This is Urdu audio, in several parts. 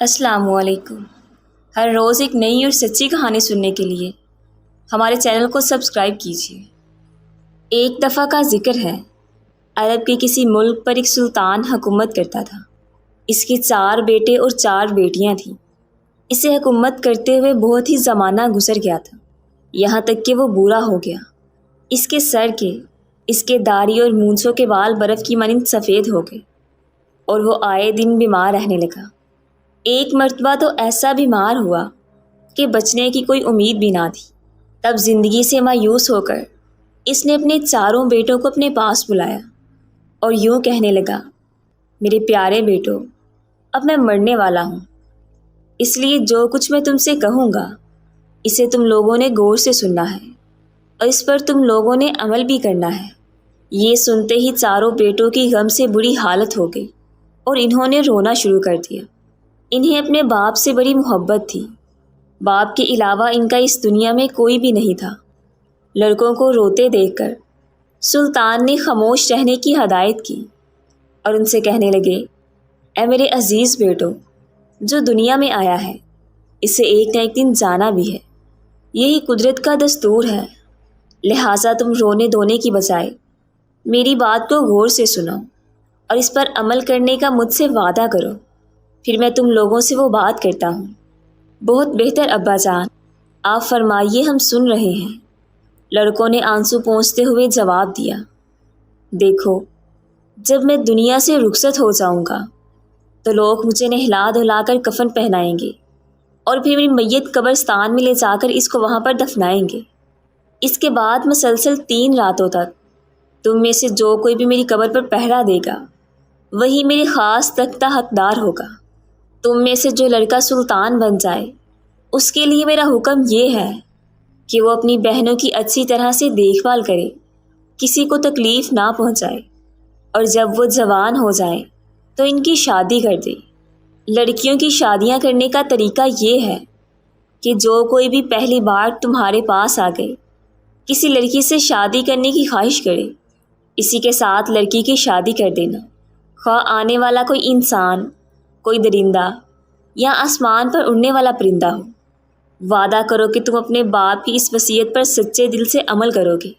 السلام علیکم۔ ہر روز ایک نئی اور سچی کہانی سننے کے لیے ہمارے چینل کو سبسکرائب کیجیے۔ ایک دفعہ کا ذکر ہے، عرب کے کسی ملک پر ایک سلطان حکومت کرتا تھا۔ اس کے 4 بیٹے اور 4 بیٹیاں تھیں۔ اسے حکومت کرتے ہوئے بہت ہی زمانہ گزر گیا تھا، یہاں تک کہ وہ بوڑھا ہو گیا۔ اس کے سر کے، اس کے داڑھی اور مونچھوں کے بال برف کی مانند سفید ہو گئے اور وہ آئے دن بیمار رہنے لگا۔ ایک مرتبہ تو ایسا بیمار ہوا کہ بچنے کی کوئی امید بھی نہ تھی۔ تب زندگی سے مایوس ہو کر اس نے اپنے 4 بیٹوں کو اپنے پاس بلایا اور یوں کہنے لگا، میرے پیارے بیٹو، اب میں مرنے والا ہوں، اس لیے جو کچھ میں تم سے کہوں گا اسے تم لوگوں نے غور سے سننا ہے اور اس پر تم لوگوں نے عمل بھی کرنا ہے۔ یہ سنتے ہی 4 بیٹوں کی غم سے بری حالت ہو گئی اور انہوں نے رونا شروع کر دیا۔ انہیں اپنے باپ سے بڑی محبت تھی۔ باپ کے علاوہ ان کا اس دنیا میں کوئی بھی نہیں تھا۔ لڑکوں کو روتے دیکھ کر سلطان نے خاموش رہنے کی ہدایت کی اور ان سے کہنے لگے، اے میرے عزیز بیٹو، جو دنیا میں آیا ہے اسے ایک نہ ایک دن جانا بھی ہے، یہی قدرت کا دستور ہے، لہٰذا تم رونے دھونے کی بجائے میری بات کو غور سے سنو اور اس پر عمل کرنے کا مجھ سے وعدہ کرو، پھر میں تم لوگوں سے وہ بات کرتا ہوں۔ بہت بہتر ابا جان، آپ فرمائیے، ہم سن رہے ہیں۔ لڑکوں نے آنسو پونچھتے ہوئے جواب دیا، دیکھو، جب میں دنیا سے رخصت ہو جاؤں گا تو لوگ مجھے نہلا دھلا کر کفن پہنائیں گے اور پھر میری میت قبرستان میں لے جا کر اس کو وہاں پر دفنائیں گے۔ اس کے بعد مسلسل 3 راتوں تک تم میں سے جو کوئی بھی میری قبر پر پہرا دے گا وہی میرے خاص تخت کا حقدار ہوگا۔ تم میں سے جو لڑکا سلطان بن جائے اس کے لیے میرا حکم یہ ہے کہ وہ اپنی بہنوں کی اچھی طرح سے دیکھ بھال کرے، کسی کو تکلیف نہ پہنچائے، اور جب وہ جوان ہو جائیں تو ان کی شادی کر دے۔ لڑکیوں کی شادیاں کرنے کا طریقہ یہ ہے کہ جو کوئی بھی پہلی بار تمہارے پاس آ گئے، کسی لڑکی سے شادی کرنے کی خواہش کرے، اسی کے ساتھ لڑکی کی شادی کر دینا، خواہ آنے والا کوئی انسان، کوئی درندہ یا آسمان پر اڑنے والا پرندہ ہو۔ وعدہ کرو کہ تم اپنے باپ کی اس وصیت پر سچے دل سے عمل کرو گے۔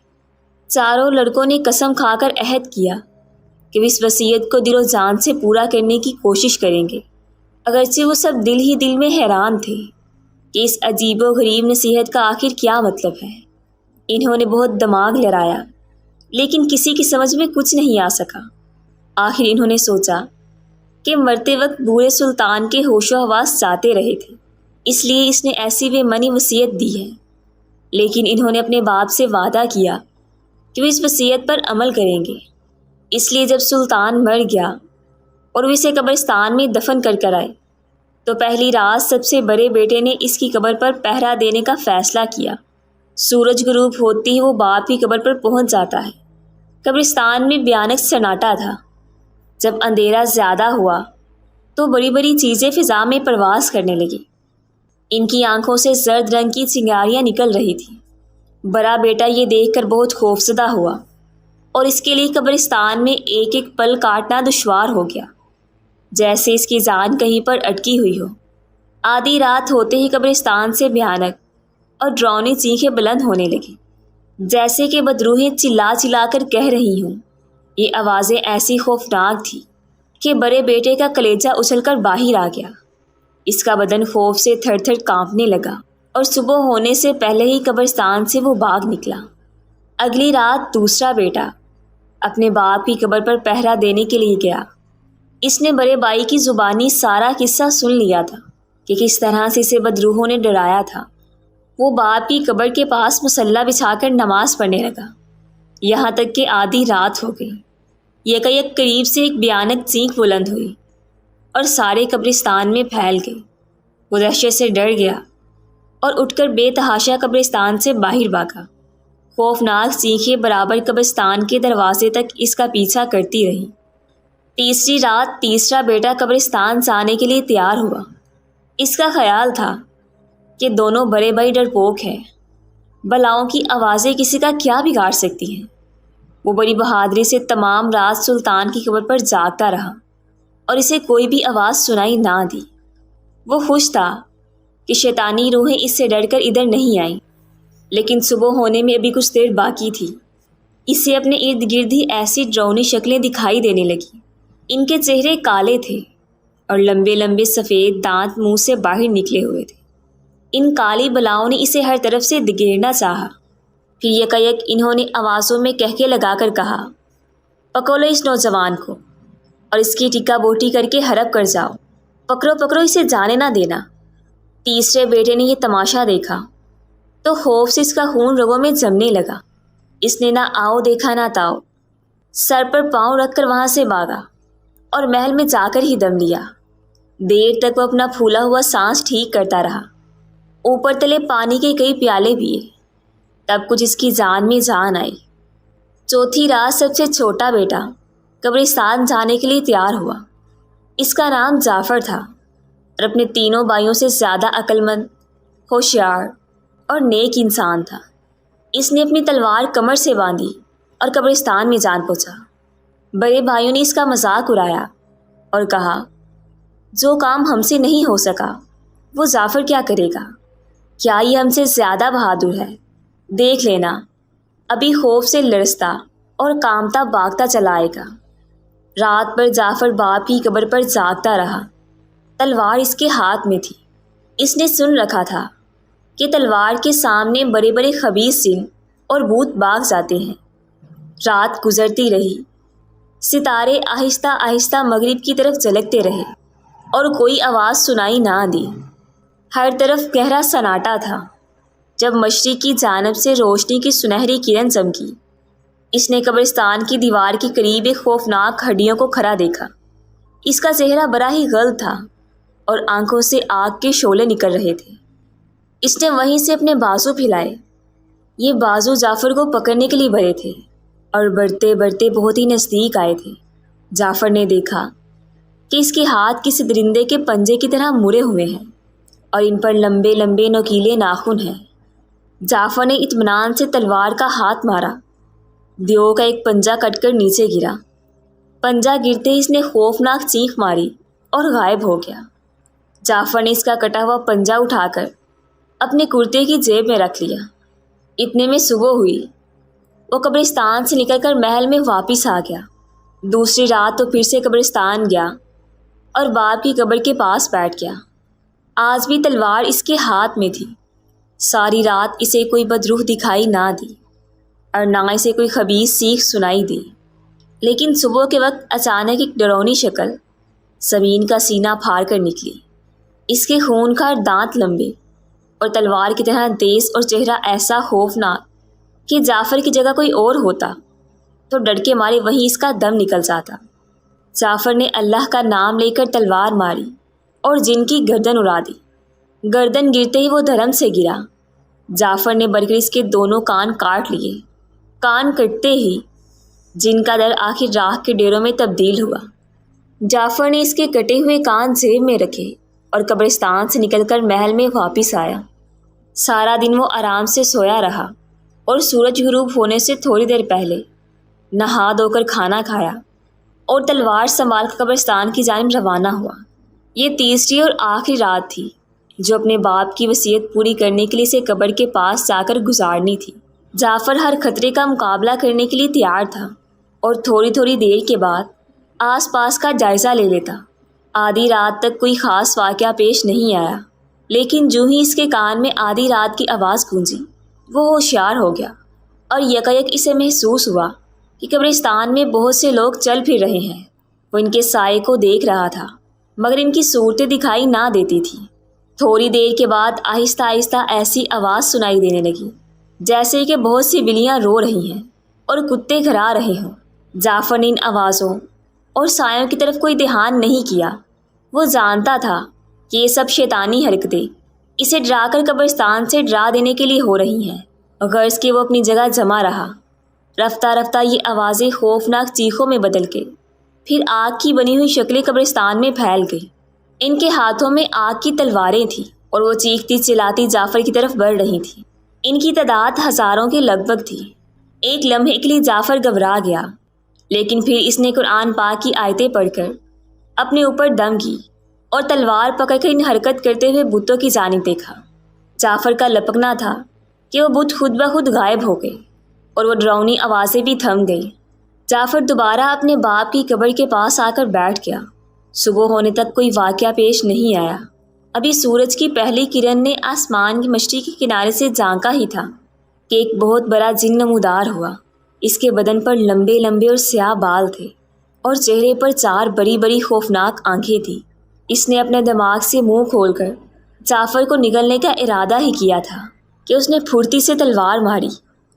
4 لڑکوں نے قسم کھا کر عہد کیا کہ وہ اس وصیت کو دل و جان سے پورا کرنے کی کوشش کریں گے، اگرچہ وہ سب دل ہی دل میں حیران تھے کہ اس عجیب و غریب نصیحت کا آخر کیا مطلب ہے۔ انہوں نے بہت دماغ لڑایا لیکن کسی کی سمجھ میں کچھ نہیں آ سکا۔ آخر انہوں نے سوچا کہ مرتے وقت بوڑھے سلطان کے ہوش و حواس جاتے رہے تھے، اس لیے اس نے ایسی بے معنی وصیت دی ہے، لیکن انہوں نے اپنے باپ سے وعدہ کیا کہ وہ اس وصیت پر عمل کریں گے۔ اس لیے جب سلطان مر گیا اور وہ اسے قبرستان میں دفن کر آئے تو پہلی رات سب سے بڑے بیٹے نے اس کی قبر پر پہرا دینے کا فیصلہ کیا۔ سورج غروب ہوتے ہی وہ باپ کی قبر پر پہنچ جاتا ہے۔ قبرستان میں بھیانک سناٹا تھا۔ جب اندھیرا زیادہ ہوا تو بڑی بڑی چیزیں فضا میں پرواز کرنے لگی۔ ان کی آنکھوں سے زرد رنگ کی چنگاریاں نکل رہی تھیں۔ بڑا بیٹا یہ دیکھ کر بہت خوفزدہ ہوا اور اس کے لیے قبرستان میں ایک ایک پل کاٹنا دشوار ہو گیا، جیسے اس کی جان کہیں پر اٹکی ہوئی ہو۔ آدھی رات ہوتے ہی قبرستان سے بھیانک اور ڈراؤنی چیخیں بلند ہونے لگی، جیسے کہ بدروحیں چلا چلا کر کہہ رہی ہوں۔ یہ آوازیں ایسی خوفناک تھیں کہ بڑے بیٹے کا کلیجہ اچھل کر باہر آ گیا۔ اس کا بدن خوف سے تھر تھر کانپنے لگا اور صبح ہونے سے پہلے ہی قبرستان سے وہ بھاگ نکلا۔ اگلی رات دوسرا بیٹا اپنے باپ کی قبر پر پہرا دینے کے لیے گیا۔ اس نے بڑے بھائی کی زبانی سارا قصہ سن لیا تھا کہ کس طرح سے اسے بدروحوں نے ڈرایا تھا۔ وہ باپ کی قبر کے پاس مصلی بچھا کر نماز پڑھنے لگا، یہاں تک کہ آدھی رات ہو گئی۔ یکایک قریب سے ایک بھیانک چیخ بلند ہوئی اور سارے قبرستان میں پھیل گئی۔ وہ دہشت سے ڈر گیا اور اٹھ کر بے تحاشا قبرستان سے باہر بھاگا۔ خوفناک چیخیں برابر قبرستان کے دروازے تک اس کا پیچھا کرتی رہیں۔ تیسری رات تیسرا بیٹا قبرستان جانے کے لیے تیار ہوا۔ اس کا خیال تھا کہ دونوں بڑے بھائی ڈرپوک ہیں، بلاؤں کی آوازیں کسی کا کیا بگاڑ سکتی ہیں۔ وہ بڑی بہادری سے تمام رات سلطان کی قبر پر جاگتا رہا اور اسے کوئی بھی آواز سنائی نہ دی۔ وہ خوش تھا کہ شیطانی روحیں اس سے ڈر کر ادھر نہیں آئیں، لیکن صبح ہونے میں ابھی کچھ دیر باقی تھی۔ اسے اپنے ارد گرد ہی ایسی ڈراؤنی شکلیں دکھائی دینے لگیں۔ ان کے چہرے کالے تھے اور لمبے لمبے سفید دانت منہ سے باہر نکلے ہوئے تھے۔ ان کالی بلاؤں نے اسے ہر طرف سے گھیرنا چاہا۔ پھر یکایک انہوں نے آوازوں میں کہکے لگا کر کہا، پکڑو لو اس نوجوان کو اور اس کی ٹکا بوٹی کر کے ہڑپ کر جاؤ، پکڑو پکڑو، اسے جانے نہ دینا۔ تیسرے بیٹے نے یہ تماشا دیکھا تو خوف سے اس کا خون رگوں میں جمنے لگا۔ اس نے نہ آؤ دیکھا نہ تاؤ، سر پر پاؤں رکھ کر وہاں سے بھاگا اور محل میں جا کر ہی دم لیا۔ دیر تک وہ اپنا پھولا ہوا سانس ٹھیک کرتا رہا، اوپر تلے پانی کے کئی پیالے پیے، تب کچھ اس کی جان میں جان آئی۔ چوتھی رات سب سے چھوٹا بیٹا قبرستان جانے کے لیے تیار ہوا۔ اس کا نام جعفر تھا اور اپنے تینوں بھائیوں سے زیادہ عقل مند، ہوشیار اور نیک انسان تھا۔ اس نے اپنی تلوار کمر سے باندھی اور قبرستان میں جان پہنچا۔ بڑے بھائیوں نے اس کا مذاق اڑایا اور کہا، جو کام ہم سے نہیں ہو سکا وہ جعفر کیا کرے گا؟ کیا یہ ہم سے زیادہ بہادر ہے؟ دیکھ لینا، ابھی خوف سے لرزتا اور کامتا بھاگتا چلا آئے گا۔ رات بھر جعفر باپ کی قبر پر جاگتا رہا۔ تلوار اس کے ہاتھ میں تھی۔ اس نے سن رکھا تھا کہ تلوار کے سامنے بڑے بڑے خبیث جن اور بھوت بھاگ جاتے ہیں۔ رات گزرتی رہی، ستارے آہستہ آہستہ مغرب کی طرف جھلکتے رہے اور کوئی آواز سنائی نہ دی۔ ہر طرف گہرا سناٹا تھا۔ جب مشرق کی جانب سے روشنی کی سنہری کرن چمکی، اس نے قبرستان کی دیوار کے قریب ایک خوفناک ہڈیوں کو کھڑا دیکھا۔ اس کا چہرہ بڑا ہی غلط تھا اور آنکھوں سے آگ کے شعلے نکل رہے تھے۔ اس نے وہیں سے اپنے بازو پھیلائے۔ یہ بازو جعفر کو پکڑنے کے لیے بڑھے تھے اور بڑھتے بڑھتے بہت ہی نزدیک آئے تھے۔ جعفر نے دیکھا کہ اس کے ہاتھ کسی درندے کے پنجے کی طرح مڑے ہوئے ہیں اور ان پر لمبے لمبے نوکیلے ناخن ہیں۔ جعفر نے اطمینان سے تلوار کا ہاتھ مارا۔ دیو کا ایک پنجہ کٹ کر نیچے گرا۔ پنجہ گرتے ہی اس نے خوفناک چیخ ماری اور غائب ہو گیا۔ جعفر نے اس کا کٹا ہوا پنجہ اٹھا کر اپنے کرتے کی جیب میں رکھ لیا۔ اتنے میں صبح ہوئی۔ وہ قبرستان سے نکل کر محل میں واپس آ گیا۔ دوسری رات تو پھر سے قبرستان گیا اور باپ کی قبر کے پاس بیٹھ گیا۔ آج بھی تلوار اس کے ہاتھ میں تھی۔ ساری رات اسے کوئی بدروح دکھائی نہ دی اور نہ اسے کوئی خبیث چیخ سنائی دی، لیکن صبح کے وقت اچانک ایک ڈراؤنی شکل زمین کا سینہ پھاڑ کر نکلی۔ اس کے خونخوار دانت لمبے اور تلوار کی طرح تیز اور چہرہ ایسا خوفناک کہ جعفر کی جگہ کوئی اور ہوتا تو ڈر کے مارے وہیں اس کا دم نکل جاتا۔ جعفر نے اللہ کا نام لے کر تلوار ماری اور جن کی گردن اڑا دی۔ گردن گرتے ہی وہ دھرم سے گرا۔ جعفر نے بڑھ کر اس کے دونوں کان کاٹ لیے۔ کان کٹتے ہی جن کا در آخر راہ کے ڈیروں میں تبدیل ہوا۔ جعفر نے اس کے کٹے ہوئے کان جیب میں رکھے اور قبرستان سے نکل کر محل میں واپس آیا۔ سارا دن وہ آرام سے سویا رہا اور سورج غروب ہونے سے تھوڑی دیر پہلے نہا دھو کر کھانا کھایا اور تلوار سنبھال کر قبرستان کی جانب روانہ ہوا۔ یہ تیسری اور آخری رات تھی جو اپنے باپ کی وصیت پوری کرنے کے لیے اسے قبر کے پاس جا کر گزارنی تھی۔ جعفر ہر خطرے کا مقابلہ کرنے کے لیے تیار تھا اور تھوڑی تھوڑی دیر کے بعد آس پاس کا جائزہ لے لیتا۔ آدھی رات تک کوئی خاص واقعہ پیش نہیں آیا، لیکن جو ہی اس کے کان میں آدھی رات کی آواز گونجی، وہ ہوشیار ہو گیا اور یکایک اسے محسوس ہوا کہ قبرستان میں بہت سے لوگ چل پھر رہے ہیں۔ وہ ان کے سائے کو دیکھ رہا تھا مگر ان کی صورتیں دکھائی نہ دیتی تھیں۔ تھوڑی دیر کے بعد آہستہ آہستہ ایسی آواز سنائی دینے لگی جیسے کہ بہت سی بلیاں رو رہی ہیں اور کتے گھرا رہے ہوں۔ جعفر نے ان آوازوں اور سایوں کی طرف کوئی دھیان نہیں کیا۔ وہ جانتا تھا کہ یہ سب شیطانی حرکتیں اسے ڈرا کر قبرستان سے ڈرا دینے کے لیے ہو رہی ہیں، غرض کہ وہ اپنی جگہ جمع رہا۔ رفتہ رفتہ یہ آوازیں خوفناک چیخوں میں بدل کے پھر آگ کی بنی ہوئی شکلیں قبرستان میں پھیل گئی۔ ان کے ہاتھوں میں آگ کی تلواریں تھیں اور وہ چیختی چلاتی جعفر کی طرف بڑھ رہی تھیں۔ ان کی تعداد ہزاروں کے لگ بھگ تھی۔ ایک لمحے کے لیے جعفر گھبرا گیا، لیکن پھر اس نے قرآن پاک کی آیتیں پڑھ کر اپنے اوپر دم کی اور تلوار پکڑ کر انہیں حرکت کرتے ہوئے بتوں کی جانب دیکھا۔ جعفر کا لپکنا تھا کہ وہ بت خود بخود غائب ہو گئے اور وہ ڈراؤنی آوازیں بھی تھم گئی۔ جعفر دوبارہ اپنے باپ کی قبر کے پاس آ کر بیٹھ گیا۔ صبح ہونے تک کوئی واقعہ پیش نہیں آیا۔ ابھی سورج کی پہلی کرن نے آسمان کی مشرقی کنارے سے جھانکا ہی تھا کہ ایک بہت بڑا جن نمودار ہوا۔ اس کے بدن پر لمبے لمبے اور سیاہ بال تھے اور چہرے پر 4 بڑی بڑی خوفناک آنکھیں تھیں۔ اس نے اپنے دماغ سے منہ کھول کر جعفر کو نگلنے کا ارادہ ہی کیا تھا کہ اس نے پھرتی سے تلوار ماری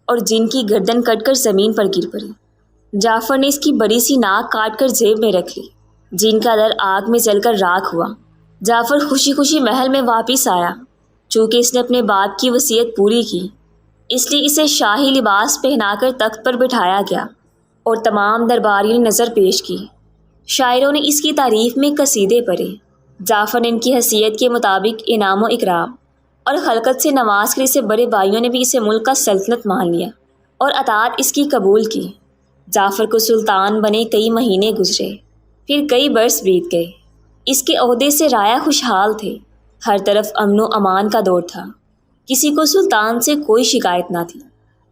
اور جن کی گردن کٹ کر زمین پر گر پڑی۔ جعفر نے اس کی بڑی سی ناک کاٹ کر جیب میں رکھ لی۔ جن کا در آگ میں جل کر راکھ ہوا۔ جعفر خوشی خوشی محل میں واپس آیا۔ چونکہ اس نے اپنے باپ کی وصیت پوری کی، اس لیے اسے شاہی لباس پہنا کر تخت پر بٹھایا گیا اور تمام درباریوں نے نظر پیش کی۔ شاعروں نے اس کی تعریف میں قصیدے پڑھے۔ جعفر نے ان کی حیثیت کے مطابق انعام و اکرام اور خلقت سے نواز کر اسے بڑے بھائیوں نے بھی اسے ملک کا سلطنت مان لیا اور اطاعت اس کی قبول کی۔ جعفر کو سلطان بنے کئی مہینے گزرے، پھر کئی برس بیت گئے۔ اس کے عہدے سے رایا خوشحال تھے۔ ہر طرف امن و امان کا دور تھا۔ کسی کو سلطان سے کوئی شکایت نہ تھی۔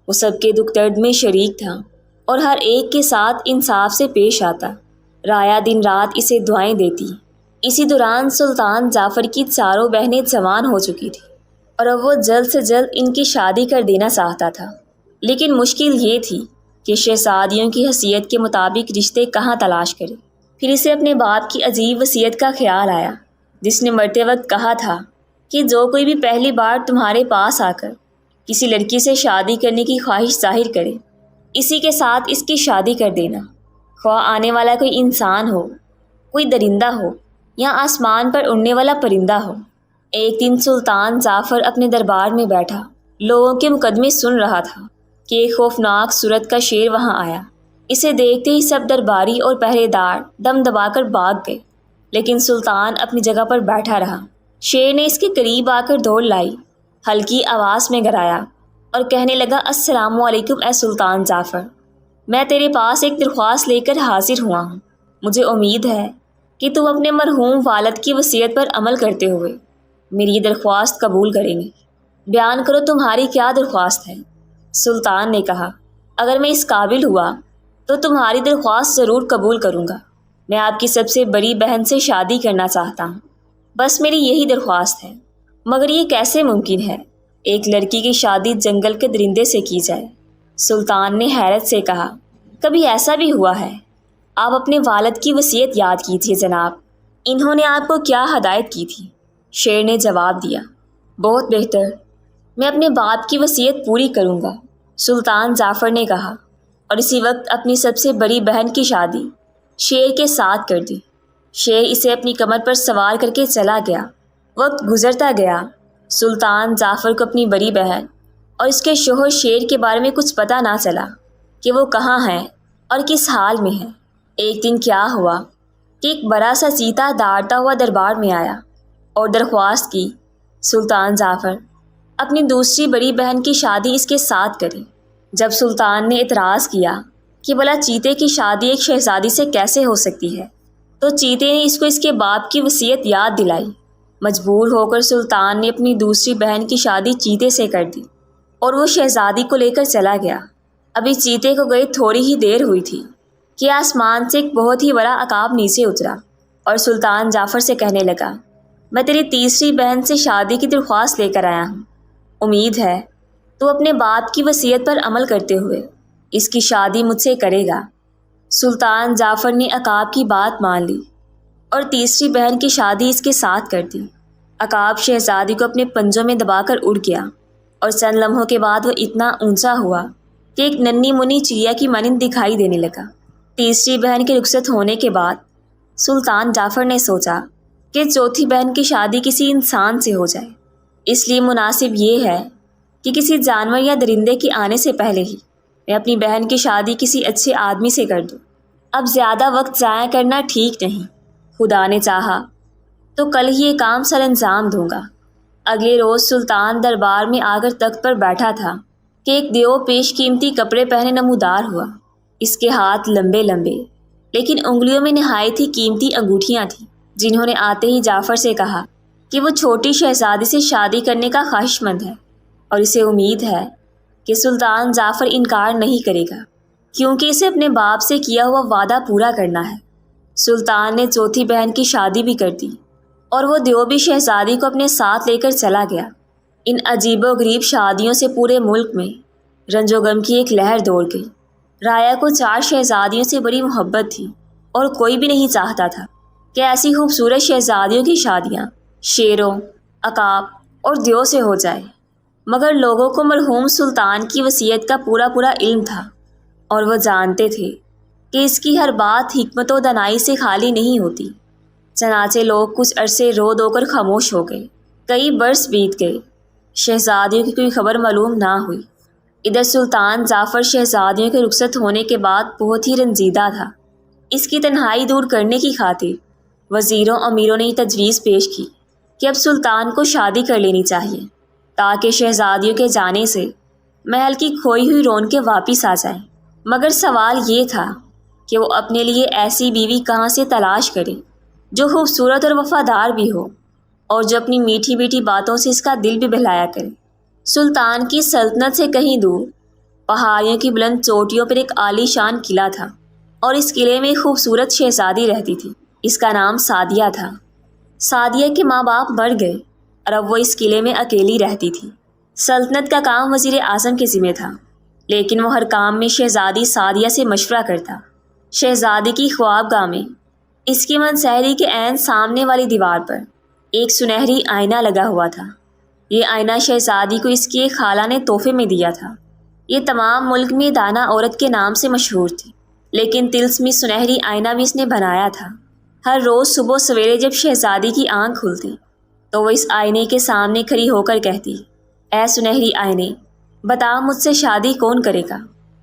وہ سب کے دکھ درد میں شریک تھا اور ہر ایک کے ساتھ انصاف سے پیش آتا۔ رایا دن رات اسے دعائیں دیتی۔ اسی دوران سلطان جعفر کی 4 بہنیں جوان ہو چکی تھیں اور اب وہ جلد سے جلد ان کی شادی کر دینا چاہتا تھا۔ لیکن مشکل یہ تھی کہ شہزادیوں کی حیثیت کے مطابق رشتے کہاں تلاش کرے۔ پھر اسے اپنے باپ کی عجیب وصیت کا خیال آیا، جس نے مرتے وقت کہا تھا کہ جو کوئی بھی پہلی بار تمہارے پاس آ کر کسی لڑکی سے شادی کرنے کی خواہش ظاہر کرے، اسی کے ساتھ اس کی شادی کر دینا، خواہ آنے والا کوئی انسان ہو، کوئی درندہ ہو یا آسمان پر اڑنے والا پرندہ ہو۔ ایک دن سلطان جعفر اپنے دربار میں بیٹھا لوگوں کے مقدمے سن رہا تھا کہ ایک خوفناک صورت کا شیر وہاں آیا۔ اسے دیکھتے ہی سب درباری اور پہرے دار دم دبا کر بھاگ گئے، لیکن سلطان اپنی جگہ پر بیٹھا رہا۔ شیر نے اس کے قریب آ کر دوڑ لائی، ہلکی آواز میں گرایا اور کہنے لگا، السلام علیکم اے سلطان جعفر، میں تیرے پاس ایک درخواست لے کر حاضر ہوا ہوں۔ مجھے امید ہے کہ تم اپنے مرحوم والد کی وصیت پر عمل کرتے ہوئے میری یہ درخواست قبول کریں گے۔ بیان کرو تمہاری کیا درخواست ہے؟ سلطان نے کہا، اگر میں اس قابل ہوا تو تمہاری درخواست ضرور قبول کروں گا۔ میں آپ کی سب سے بڑی بہن سے شادی کرنا چاہتا ہوں، بس میری یہی درخواست ہے۔ مگر یہ کیسے ممکن ہے ایک لڑکی کی شادی جنگل کے درندے سے کی جائے؟ سلطان نے حیرت سے کہا، کبھی ایسا بھی ہوا ہے؟ آپ اپنے والد کی وصیت یاد کیجیے جناب، انہوں نے آپ کو کیا ہدایت کی تھی؟ شیر نے جواب دیا، بہت بہتر، میں اپنے باپ کی وصیت پوری کروں گا۔ سلطان جعفر نے کہا، اور اسی وقت اپنی سب سے بڑی بہن کی شادی شیر کے ساتھ کر دی۔ شیر اسے اپنی کمر پر سوار کر کے چلا گیا۔ وقت گزرتا گیا۔ سلطان جعفر کو اپنی بڑی بہن اور اس کے شوہر شیر کے بارے میں کچھ پتہ نہ چلا کہ وہ کہاں ہیں اور کس حال میں ہیں۔ ایک دن کیا ہوا کہ ایک بڑا سا چیتا داڑتا ہوا دربار میں آیا اور درخواست کی، سلطان جعفر اپنی دوسری بڑی بہن کی شادی اس کے ساتھ کریں۔ جب سلطان نے اعتراض کیا کہ بھلا چیتے کی شادی ایک شہزادی سے کیسے ہو سکتی ہے، تو چیتے نے اس کو اس کے باپ کی وصیت یاد دلائی۔ مجبور ہو کر سلطان نے اپنی دوسری بہن کی شادی چیتے سے کر دی اور وہ شہزادی کو لے کر چلا گیا۔ ابھی چیتے کو گئے تھوڑی ہی دیر ہوئی تھی کہ آسمان سے ایک بہت ہی بڑا عقاب نیچے اترا اور سلطان جعفر سے کہنے لگا، میں تیری تیسری بہن سے شادی کی درخواست لے کر آیا ہوں۔ امید ہے تو اپنے باپ کی وصیت پر عمل کرتے ہوئے اس کی شادی مجھ سے کرے گا۔ سلطان جعفر نے عقاب کی بات مان لی اور تیسری بہن کی شادی اس کے ساتھ کر دی۔ عقاب شہزادی کو اپنے پنجوں میں دبا کر اڑ گیا اور چند لمحوں کے بعد وہ اتنا اونچا ہوا کہ ایک ننھی منی چڑیا کی مانند دکھائی دینے لگا۔ تیسری بہن کے رخصت ہونے کے بعد سلطان جعفر نے سوچا کہ چوتھی بہن کی شادی کسی انسان سے ہو جائے، اس لیے مناسب یہ ہے کہ کسی جانور یا درندے کے آنے سے پہلے ہی میں اپنی بہن کی شادی کسی اچھے آدمی سے کر دوں۔ اب زیادہ وقت ضائع کرنا ٹھیک نہیں۔ خدا نے چاہا تو کل ہی یہ کام سر انجام دوں گا۔ اگلے روز سلطان دربار میں آ کر تخت پر بیٹھا تھا کہ ایک دیو پیش قیمتی کپڑے پہنے نمودار ہوا۔ اس کے ہاتھ لمبے لمبے لیکن انگلیوں میں نہایت ہی قیمتی انگوٹھیاں تھیں۔ جنہوں نے آتے ہی جعفر سے کہا کہ وہ چھوٹی شہزادی سے شادی کرنے کا خواہش مند ہے اور اسے امید ہے کہ سلطان جعفر انکار نہیں کرے گا، کیونکہ اسے اپنے باپ سے کیا ہوا وعدہ پورا کرنا ہے۔ سلطان نے چوتھی بہن کی شادی بھی کر دی اور وہ دیوبی شہزادی کو اپنے ساتھ لے کر چلا گیا۔ ان عجیب و غریب شادیوں سے پورے ملک میں رنج و غم کی ایک لہر دوڑ گئی۔ رایا کو 4 شہزادیوں سے بڑی محبت تھی اور کوئی بھی نہیں چاہتا تھا کہ ایسی خوبصورت شہزادیوں کی شادیاں شیروں، عقاب اور دیو سے ہو جائے، مگر لوگوں کو مرحوم سلطان کی وصیت کا پورا علم تھا اور وہ جانتے تھے کہ اس کی ہر بات حکمت و دانائی سے خالی نہیں ہوتی۔ چنانچہ لوگ کچھ عرصے رو دو کر خاموش ہو گئے۔ کئی برس بیت گئے، شہزادیوں کی کوئی خبر معلوم نہ ہوئی۔ ادھر سلطان جعفر شہزادیوں کے رخصت ہونے کے بعد بہت ہی رنجیدہ تھا۔ اس کی تنہائی دور کرنے کی خاطر وزیروں امیروں نے یہ تجویز پیش کی کہ اب سلطان کو شادی کر لینی چاہیے تاکہ شہزادیوں کے جانے سے محل کی کھوئی ہوئی رونقیں واپس آ جائیں۔ مگر سوال یہ تھا کہ وہ اپنے لیے ایسی بیوی کہاں سے تلاش کرے جو خوبصورت اور وفادار بھی ہو اور جو اپنی میٹھی میٹھی باتوں سے اس کا دل بھی بہلایا کرے۔ سلطان کی سلطنت سے کہیں دور پہاڑیوں کی بلند چوٹیوں پر ایک عالی شان قلعہ تھا اور اس قلعے میں ایک خوبصورت شہزادی رہتی تھی۔ اس کا نام سعدیہ تھا۔ سعدیہ کے ماں باپ مر گئے اور اب وہ اس قلعے میں اکیلی رہتی تھی۔ سلطنت کا کام وزیر اعظم کے ذمہ تھا، لیکن وہ ہر کام میں شہزادی سعدیہ سے مشورہ کرتا۔ شہزادی کی خوابگاہ میں اس کی منصہری کے عین سامنے والی دیوار پر ایک سنہری آئینہ لگا ہوا تھا۔ یہ آئینہ شہزادی کو اس کی ایک خالہ نے تحفے میں دیا تھا۔ یہ تمام ملک میں دانا عورت کے نام سے مشہور تھی، لیکن طلسمی سنہری آئینہ بھی اس نے بنایا تھا۔ ہر روز صبح سویرے جب شہزادی کی آنکھ کھلتی تو وہ اس آئینے کے سامنے کھڑی ہو کر کہتی، اے سنہری آئینے، بتا مجھ سے شادی کون کرے گا؟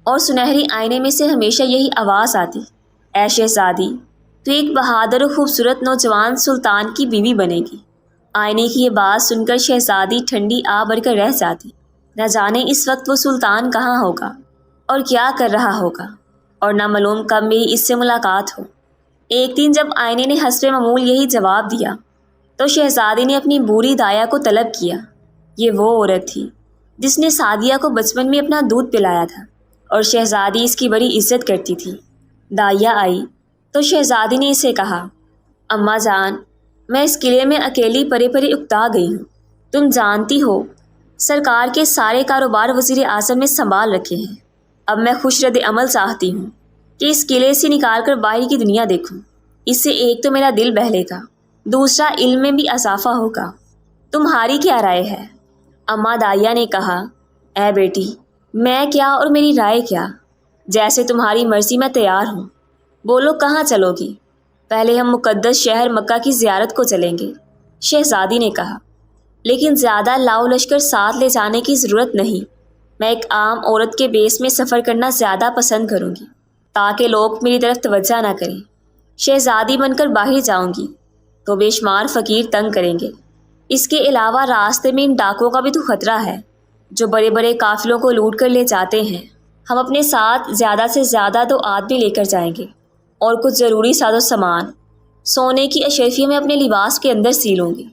اور سنہری آئینے میں سے ہمیشہ یہی آواز آتی، اے شہزادی، تو ایک بہادر و خوبصورت نوجوان سلطان کی بیوی بنے گی۔ آئینے کی یہ بات سن کر شہزادی ٹھنڈی آ بھر کر رہ جاتی۔ نہ جانے اس وقت وہ سلطان کہاں ہوگا اور کیا کر رہا ہوگا، اور نہ معلوم کب میری اس سے ملاقات ہو۔ ایک دن جب آئینے نے حسب معمول یہی جواب دیا تو شہزادی نے اپنی بوڑھی دایا کو طلب کیا۔ یہ وہ عورت تھی جس نے سعدیہ کو بچپن میں اپنا دودھ پلایا تھا اور شہزادی اس کی بڑی عزت کرتی تھی۔ دائیا آئی تو شہزادی نے اسے کہا، اماں جان، میں اس قلعے میں اکیلی پرے پرے اکتا گئی ہوں۔ تم جانتی ہو سرکار کے سارے کاروبار وزیر اعظم نے سنبھال رکھے ہیں۔ اب میں خوش رد عمل چاہتی ہوں کہ اس قلعے سے نکال کر باہر کی دنیا دیکھوں۔ اس سے ایک تو میرا دل بہلے گا، دوسرا علم میں بھی اضافہ ہوگا۔ تمہاری کیا رائے ہے؟ اماں دائیا نے کہا، اے بیٹی، میں کیا اور میری رائے کیا؟ جیسے تمہاری مرضی، میں تیار ہوں۔ بولو کہاں چلو گی؟ پہلے ہم مقدس شہر مکہ کی زیارت کو چلیں گے، شہزادی نے کہا، لیکن زیادہ لاؤ لشکر ساتھ لے جانے کی ضرورت نہیں۔ میں ایک عام عورت کے بیس میں سفر کرنا زیادہ پسند کروں گی تاکہ لوگ میری طرف توجہ نہ کریں۔ شہزادی بن کر باہر جاؤں گی تو بے شمار فقیر تنگ کریں گے۔ اس کے علاوہ راستے میں ان ڈاکوؤں کا بھی تو خطرہ ہے جو بڑے بڑے قافلوں کو لوٹ کر لے جاتے ہیں۔ ہم اپنے ساتھ زیادہ سے زیادہ 2 آدمی لے کر جائیں گے اور کچھ ضروری ساز و سامان۔ سونے کی اشرفیاں میں اپنے لباس کے اندر سیلوں گی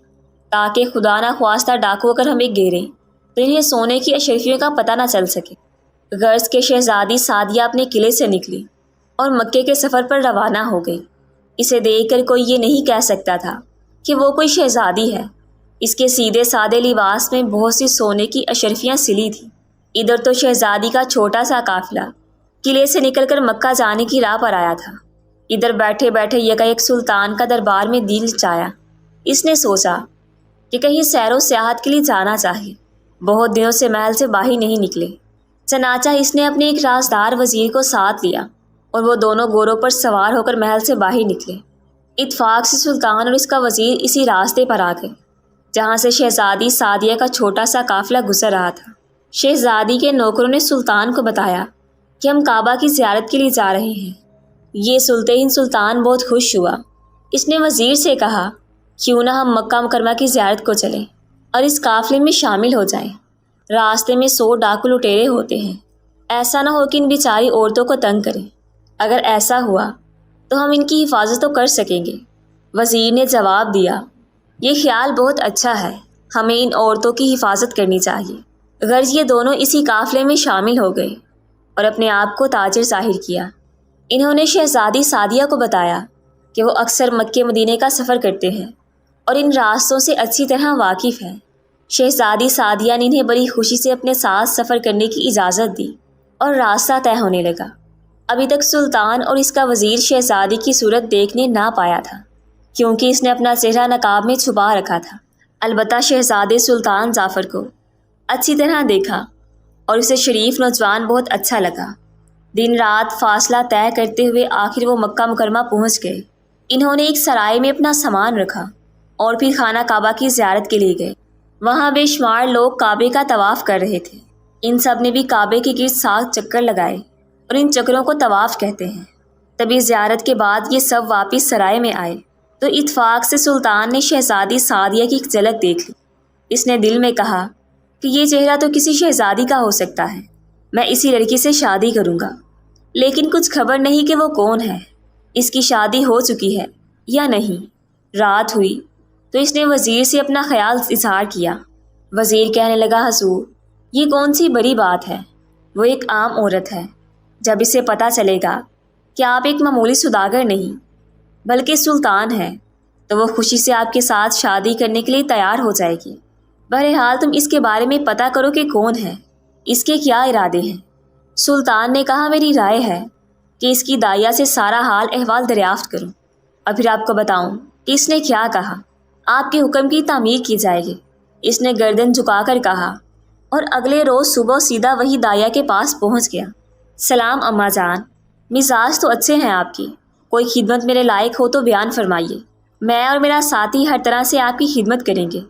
تاکہ خدا نہ خواستہ ڈاکو اگر ہمیں گھیریں تو انہیں سونے کی اشرفیوں کا پتہ نہ چل سکے۔ غرض کے شہزادی سعدیہ اپنے قلعے سے نکلی اور مکے کے سفر پر روانہ ہو گئی۔ اسے دیکھ کر کوئی یہ نہیں کہہ سکتا تھا کہ وہ کوئی شہزادی ہے۔ اس کے سیدھے سادے لباس میں بہت سی سونے کی اشرفیاں سلی تھیں۔ ادھر تو شہزادی کا چھوٹا سا قافلہ قلعے سے نکل کر مکہ جانے کی راہ پر آیا تھا۔ ادھر بیٹھے بیٹھے یکایک سلطان کا دربار میں دل چایا۔ اس نے سوچا کہ کہیں سیر و سیاحت کے لیے جانا چاہیے۔ بہت دنوں سے محل سے باہر نہیں نکلے۔ چنانچہ اس نے اپنے ایک رازدار وزیر کو ساتھ لیا اور وہ دونوں گھوڑوں پر سوار ہو کر محل سے باہر نکلے۔ اتفاق سے سلطان اور اس کا وزیر اسی راستے پر آ گئے جہاں سے شہزادی سعدیہ کا چھوٹا سا قافلہ گزر رہا تھا۔ شہزادی کے نوکروں نے سلطان کو بتایا کہ ہم کعبہ کی زیارت کے لیے جا رہے ہیں۔ یہ سنتے ہی سلطان بہت خوش ہوا۔ اس نے وزیر سے کہا، کیوں نہ ہم مکہ مکرمہ کی زیارت کو چلیں اور اس قافلے میں شامل ہو جائیں۔ راستے میں 100 ڈاکو لٹیرے ہوتے ہیں، ایسا نہ ہو کہ ان بیچاری عورتوں کو تنگ کریں۔ اگر ایسا ہوا تو ہم ان کی حفاظت تو کر سکیں گے۔ وزیر نے جواب دیا، یہ خیال بہت اچھا ہے، ہمیں ان عورتوں کی حفاظت کرنی چاہیے۔ غرض یہ دونوں اسی قافلے میں شامل ہو گئے اور اپنے آپ کو تاجر ظاہر کیا۔ انہوں نے شہزادی سعدیہ کو بتایا کہ وہ اکثر مکے مدینے کا سفر کرتے ہیں اور ان راستوں سے اچھی طرح واقف ہیں۔ شہزادی سعدیہ نے انہیں بڑی خوشی سے اپنے ساتھ سفر کرنے کی اجازت دی اور راستہ طے ہونے لگا۔ ابھی تک سلطان اور اس کا وزیر شہزادی کی صورت دیکھنے نہ پایا تھا، کیونکہ اس نے اپنا چہرہ نقاب میں چھپا رکھا تھا۔ البتہ شہزادے سلطان جعفر کو اچھی طرح دیکھا اور اسے شریف نوجوان بہت اچھا لگا۔ دن رات فاصلہ طے کرتے ہوئے آخر وہ مکہ مکرمہ پہنچ گئے۔ انہوں نے ایک سرائے میں اپنا سامان رکھا اور پھر خانہ کعبہ کی زیارت کے لیے گئے۔ وہاں بے شمار لوگ کعبے کا طواف کر رہے تھے۔ ان سب نے بھی کعبے کے گرد 7 چکر لگائے اور ان چکروں کو طواف کہتے ہیں۔ تبھی زیارت کے بعد یہ سب واپس سرائے میں آئے تو اتفاق سے سلطان نے شہزادی سعدیہ کی ایک جھلک دیکھ لی۔ اس نے دل میں کہا کہ یہ چہرہ تو کسی شہزادی کا ہو سکتا ہے، میں اسی لڑکی سے شادی کروں گا۔ لیکن کچھ خبر نہیں کہ وہ کون ہے، اس کی شادی ہو چکی ہے یا نہیں۔ رات ہوئی تو اس نے وزیر سے اپنا خیال اظہار کیا۔ وزیر کہنے لگا، حضور یہ کون سی بڑی بات ہے، وہ ایک عام عورت ہے۔ جب اسے پتہ چلے گا کہ آپ ایک معمولی سوداگر نہیں بلکہ سلطان ہیں تو وہ خوشی سے آپ کے ساتھ شادی کرنے کے لیے تیار ہو جائے گی۔ بہرحال تم اس کے بارے میں پتہ کرو کہ کون ہے، اس کے کیا ارادے ہیں۔ سلطان نے کہا، میری رائے ہے کہ اس کی دائیا سے سارا حال احوال دریافت کروں اور پھر آپ کو بتاؤں کہ اس نے کیا کہا۔ آپ کے حکم کی تعمیر کی جائے گی۔ اس نے گردن جھکا کر کہا اور اگلے روز صبح سیدھا وہی دائیا کے پاس پہنچ گیا۔ سلام اماں جان، مزاج تو اچھے ہیں آپ کی، کوئی خدمت میرے لائق ہو تو بیان فرمائیے، میں اور میرا ساتھی ہر طرح سے آپ کی خدمت کریں گے۔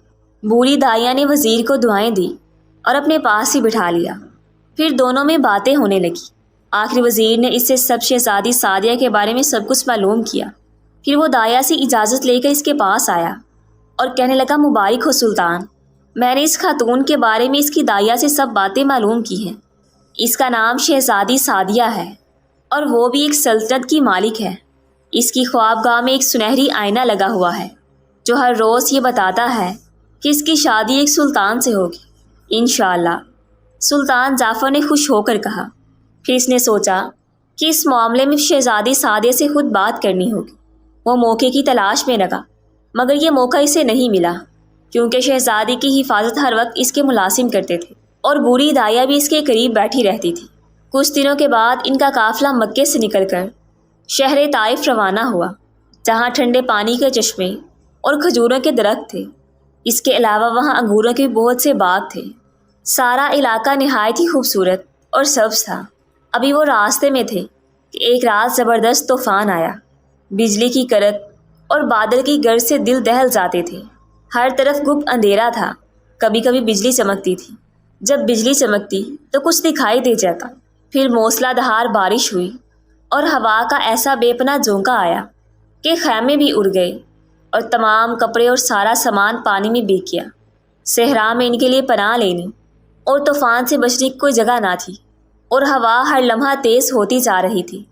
بوڑھی دائیا نے وزیر کو دعائیں دی اور اپنے پاس ہی بٹھا لیا۔ پھر دونوں میں باتیں ہونے لگی۔ آخر وزیر نے اس سے سب شہزادی سعدیہ کے بارے میں سب کچھ معلوم کیا۔ پھر وہ دائیا سے اجازت لے کر اس کے پاس آیا اور کہنے لگا، مبارک ہو سلطان، میں نے اس خاتون کے بارے میں اس کی دائیا سے سب باتیں معلوم کی ہیں۔ اس کا نام شہزادی سعدیہ ہے اور وہ بھی ایک سلطنت کی مالک ہے۔ اس کی خوابگاہ میں ایک سنہری آئینہ لگا ہوا ہے جو ہر روز یہ بتاتا ہے کہ اس کی شادی ایک سلطان سے ہوگی انشاءاللہ۔ سلطان جعفر نے خوش ہو کر کہا۔ پھر اس نے سوچا کہ اس معاملے میں شہزادی سعدیہ سے خود بات کرنی ہوگی۔ وہ موقع کی تلاش میں لگا مگر یہ موقع اسے نہیں ملا، کیونکہ شہزادی کی حفاظت ہر وقت اس کے ملازم کرتے تھے اور بوڑھی دائیا بھی اس کے قریب بیٹھی رہتی تھی۔ کچھ دنوں کے بعد ان کا قافلہ مکے سے نکل کر شہر طائف روانہ ہوا، جہاں ٹھنڈے پانی کے چشمے اور کھجوروں کے درخت تھے۔ اس کے علاوہ وہاں انگوروں کے بہت سے باغ تھے۔ سارا علاقہ نہایت ہی خوبصورت اور سبز تھا۔ ابھی وہ راستے میں تھے کہ ایک رات زبردست طوفان آیا۔ بجلی کی کڑک اور بادل کی گرج سے دل دہل جاتے تھے۔ ہر طرف گپ اندھیرا تھا، کبھی کبھی بجلی چمکتی تھی۔ جب بجلی چمکتی تو کچھ دکھائی دے جاتا، پھر موسلا دھار بارش ہوئی اور ہوا کا ایسا بے پناہ جھونکا آیا کہ خیمے بھی اڑ گئے اور تمام کپڑے اور سارا سامان پانی میں بہہ گیا۔ صحرا میں ان کے لیے پناہ لینی اور طوفان سے بچنے کی کوئی جگہ نہ تھی اور ہوا ہر لمحہ تیز ہوتی جا رہی تھی۔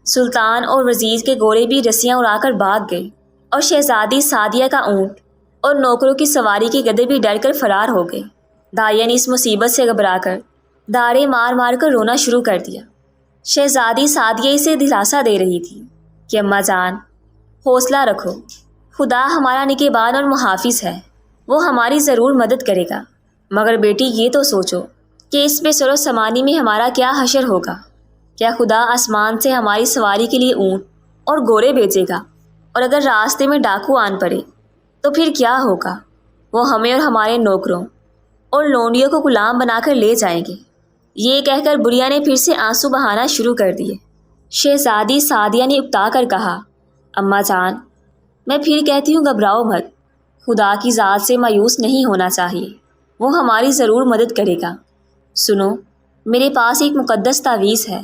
سلطان اور وزیر کے گھوڑے بھی رسیاں اڑا کر بھاگ گئے اور شہزادی سعدیہ کا اونٹ اور نوکروں کی سواری کے گدھے بھی ڈر کر فرار ہو گئے۔ دائیا نے اس مصیبت سے گھبرا کر داڑیں مار مار کر رونا شروع کر دیا۔ شہزادی سعدیہ اسے دلاسا دے رہی تھی کہ اماں جان حوصلہ رکھو، خدا ہمارا نگہبان اور محافظ ہے، وہ ہماری ضرور مدد کرے گا۔ مگر بیٹی یہ تو سوچو کہ اس بے سر و سامانی میں ہمارا کیا حشر ہوگا۔ کیا خدا آسمان سے ہماری سواری کے لیے اونٹ اور گھوڑے بھیجے گا، اور اگر راستے میں ڈاکو آن پڑے تو پھر کیا ہوگا؟ وہ ہمیں اور ہمارے نوکروں اور لونڈیوں کو غلام بنا کر لے جائیں گے۔ یہ کہہ کر بڑھیا نے پھر سے آنسو بہانا شروع کر دیے۔ شہزادی سعدیہ نے اکتا کر کہا، اماں جان میں پھر کہتی ہوں گھبراؤ مت، خدا کی ذات سے مایوس نہیں ہونا چاہیے، وہ ہماری ضرور مدد کرے گا۔ سنو، میرے پاس ایک مقدس تعویذ ہے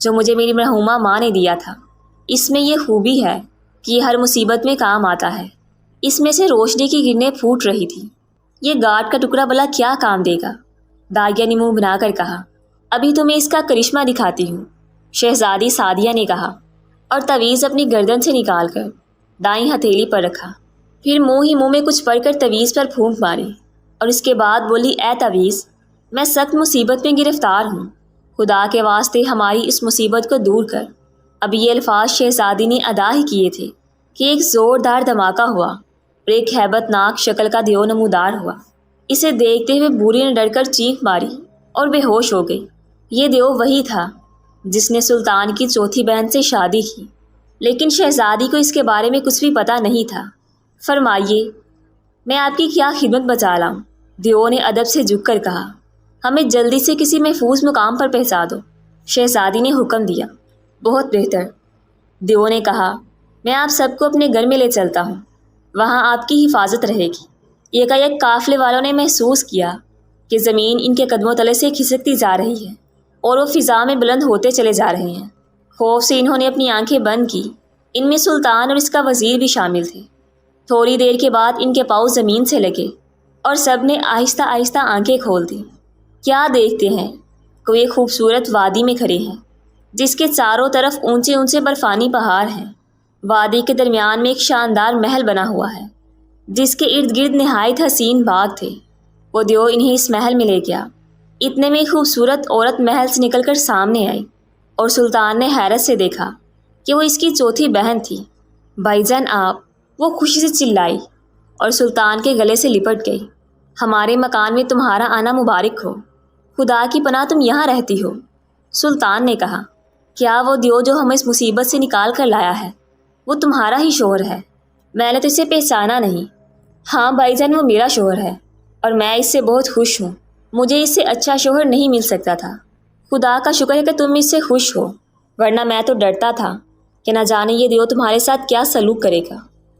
جو مجھے میری مرحومہ ماں نے دیا تھا۔ اس میں یہ خوبی ہے کہ یہ ہر مصیبت میں کام آتا ہے۔ اس میں سے روشنی کی کرنیں پھوٹ رہی تھی۔ یہ گاٹ کا ٹکڑا بلا کیا کام دے گا؟ دائیا نے منہ بنا کر کہا، ابھی تمہیں اس کا کرشمہ دکھاتی ہوں، شہزادی سعدیہ نے کہا اور تعویذ اپنی گردن سے نکال کر دائیں ہتھیلی پر رکھا، پھر منہ ہی منہ میں کچھ پڑھ کر تعویذ پر پھونک ماری اور اس کے بعد بولی، اے تعویذ، میں سخت مصیبت میں گرفتار ہوں، خدا کے واسطے ہماری اس مصیبت کو دور کر۔ اب یہ الفاظ شہزادی نے ادا ہی کیے تھے کہ ایک زوردار دھماکہ ہوا اور ایک ہیبت ناک شکل کا دیو نمودار ہوا۔ اسے دیکھتے ہوئے بوڑھی نے ڈر کر چیخ ماری اور بے ہوش ہو گئی۔ یہ دیو وہی تھا جس نے سلطان کی چوتھی بہن سے شادی کی، لیکن شہزادی کو اس کے بارے میں کچھ بھی پتہ نہیں تھا۔ فرمائیے، میں آپ کی کیا خدمت بچا لاؤں؟ دیو نے ادب سے جھک کر کہا۔ ہمیں جلدی سے کسی محفوظ مقام پر پہنچا دو، شہزادی نے حکم دیا۔ بہت بہتر، دیو نے کہا، میں آپ سب کو اپنے گھر میں لے چلتا ہوں، وہاں آپ کی حفاظت رہے گی۔ یکایک قافلے والوں نے محسوس کیا کہ زمین ان کے قدموں تلے سے کھسکتی جا رہی ہے اور وہ فضا میں بلند ہوتے چلے جا رہے ہیں۔ خوف سے انہوں نے اپنی آنکھیں بند کی۔ ان میں سلطان اور اس کا وزیر بھی شامل تھے۔ تھوڑی دیر کے بعد ان کے پاؤں زمین سے لگے اور سب نے آہستہ آہستہ آنکھیں کھول دیں۔ کیا دیکھتے ہیں؟ کوئی خوبصورت وادی میں کھڑے ہیں جس کے چاروں طرف اونچے اونچے برفانی پہاڑ ہیں۔ وادی کے درمیان میں ایک شاندار محل بنا ہوا ہے جس کے ارد گرد نہایت حسین باغ تھے۔ وہ دیو انہیں اس محل میں لے گیا۔ اتنے میں ایک خوبصورت عورت محل سے نکل کر سامنے آئی اور سلطان نے حیرت سے دیکھا کہ وہ اس کی چوتھی بہن تھی۔ بھائی جان آپ، وہ خوشی سے چلائی اور سلطان کے گلے سے لپٹ گئی۔ ہمارے مکان میں تمہارا آنا مبارک ہو، خدا کی پناہ تم یہاں رہتی ہو۔ سلطان نے کہا، کیا وہ دیو جو ہمیں اس مصیبت سے نکال کر لایا ہے وہ تمہارا ہی شوہر ہے؟ میں نے تو اسے پہچانا نہیں۔ ہاں بھائی جان، وہ میرا شوہر ہے اور میں اس سے بہت خوش ہوں۔ مجھے اس سے اچھا شوہر نہیں مل سکتا تھا۔ خدا کا شکر ہے کہ تم اس سے خوش ہو، ورنہ میں تو ڈرتا تھا کہ نہ جانے یہ دیو تمہارے ساتھ کیا سلوک کرے گا۔